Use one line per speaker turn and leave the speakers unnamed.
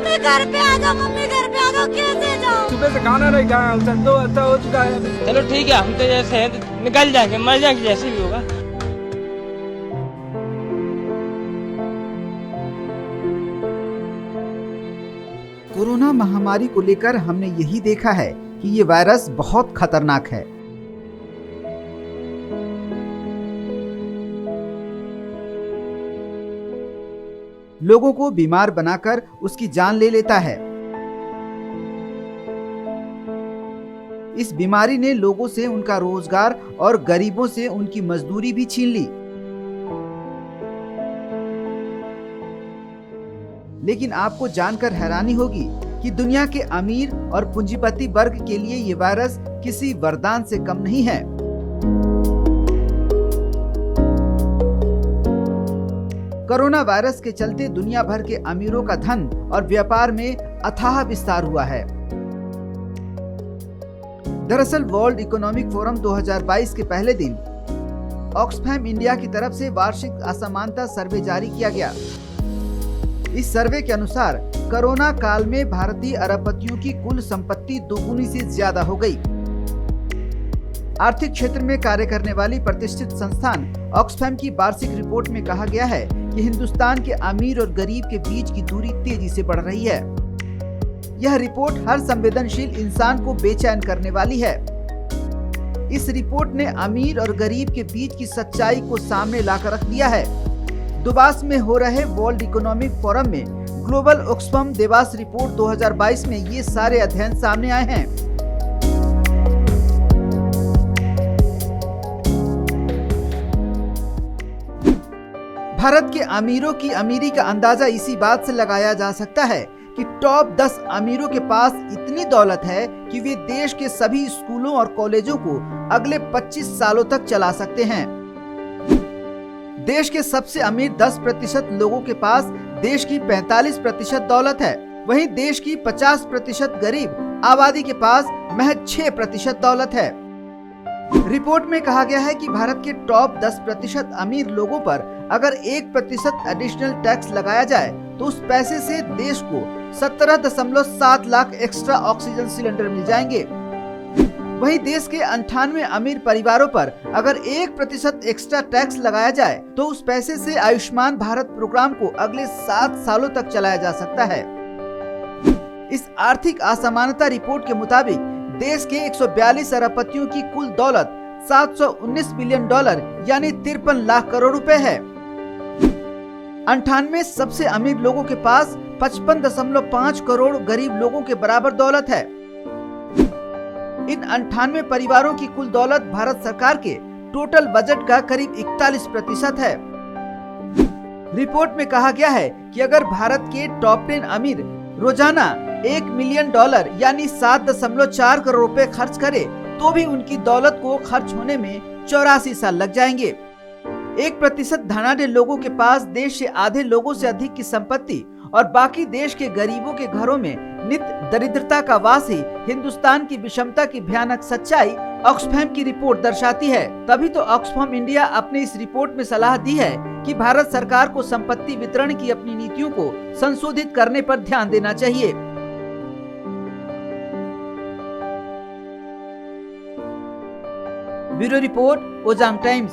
Mummy घर पे आ जाओ, मम्मी घर पे आ जाओ, कैसे जाओ?
सुबह से खाना नहीं खाया, सर दो हफ्ता हो चुका है।
चलो ठीक है, हम तो जैसे हैं तो निकल जाएंगे, मर जाएंगे जैसे भी होगा।
कोरोना महामारी को लेकर हमने यही देखा है कि ये वायरस बहुत खतरनाक है। लोगों को बीमार बनाकर उसकी जान ले लेता है। इस बीमारी ने लोगों से उनका रोजगार और गरीबों से उनकी मजदूरी भी छीन ली। लेकिन आपको जानकर हैरानी होगी कि दुनिया के अमीर और पूंजीपति वर्ग के लिए ये वायरस किसी वरदान से कम नहीं है। कोरोना वायरस के चलते दुनिया भर के अमीरों का धन और व्यापार में अथाह विस्तार हुआ है। दरअसल वर्ल्ड इकोनॉमिक फोरम 2022 के पहले दिन ऑक्सफैम इंडिया की तरफ से वार्षिक असमानता सर्वे जारी किया गया। इस सर्वे के अनुसार कोरोना काल में भारतीय अरबपतियों की कुल संपत्ति दोगुनी से ज्यादा हो गई। आर्थिक क्षेत्र में कार्य करने वाली प्रतिष्ठित संस्थान ऑक्सफैम की वार्षिक रिपोर्ट में कहा गया है कि हिंदुस्तान के अमीर और गरीब के बीच की दूरी तेजी से बढ़ रही है। यह रिपोर्ट हर संवेदनशील इंसान को बेचैन करने वाली है। इस रिपोर्ट ने अमीर और गरीब के बीच की सच्चाई को सामने लाकर रख दिया है। दुबास में हो रहे वर्ल्ड इकोनॉमिक फोरम में ग्लोबल ऑक्सफैम देवास रिपोर्ट 2022 में ये सारे अध्ययन सामने आए हैं। भारत के अमीरों की अमीरी का अंदाजा इसी बात से लगाया जा सकता है कि टॉप 10 अमीरों के पास इतनी दौलत है कि वे देश के सभी स्कूलों और कॉलेजों को अगले 25 सालों तक चला सकते हैं। देश के सबसे अमीर 10% लोगों के पास देश की 45% दौलत है। वहीं देश की 50% गरीब आबादी के पास महज 6% दौलत है। रिपोर्ट में कहा गया है कि भारत के टॉप 10% अमीर लोगों पर अगर 1% एडिशनल टैक्स लगाया जाए तो उस पैसे से देश को 17.7 लाख एक्स्ट्रा ऑक्सीजन सिलेंडर मिल जाएंगे। वहीं देश के 98 अमीर परिवारों पर अगर 1% एक्स्ट्रा टैक्स लगाया जाए तो उस पैसे से आयुष्मान भारत प्रोग्राम को अगले 7 सालों तक चलाया जा सकता है। इस आर्थिक असमानता रिपोर्ट के मुताबिक देश के 142 अरबपतियों की कुल दौलत $719 बिलियन यानी 53 लाख करोड़ रुपए है। 98 सबसे अमीर लोगों के पास 55.5 करोड़ गरीब लोगों के बराबर दौलत है। इन 98 परिवारों की कुल दौलत भारत सरकार के टोटल बजट का करीब 41% है। रिपोर्ट में कहा गया है कि अगर भारत के टॉप 10 अमीर रोजाना $1 मिलियन यानी 7.4 करोड़ रुपए खर्च करे तो भी उनकी दौलत को खर्च होने में 84 साल लग जाएंगे। 1% धनाढ्य लोगों के पास देश से आधे लोगों से अधिक की संपत्ति और बाकी देश के गरीबों के घरों में नित दरिद्रता का वास ही हिंदुस्तान की विषमता की भयानक सच्चाई ऑक्सफैम की रिपोर्ट दर्शाती है। तभी तो ऑक्सफैम इंडिया अपनी इस रिपोर्ट में सलाह दी है कि भारत सरकार को संपत्ति वितरण की अपनी नीतियों को संशोधित करने पर ध्यान देना चाहिए। ब्यूरो रिपोर्ट, ओजांग टाइम्स।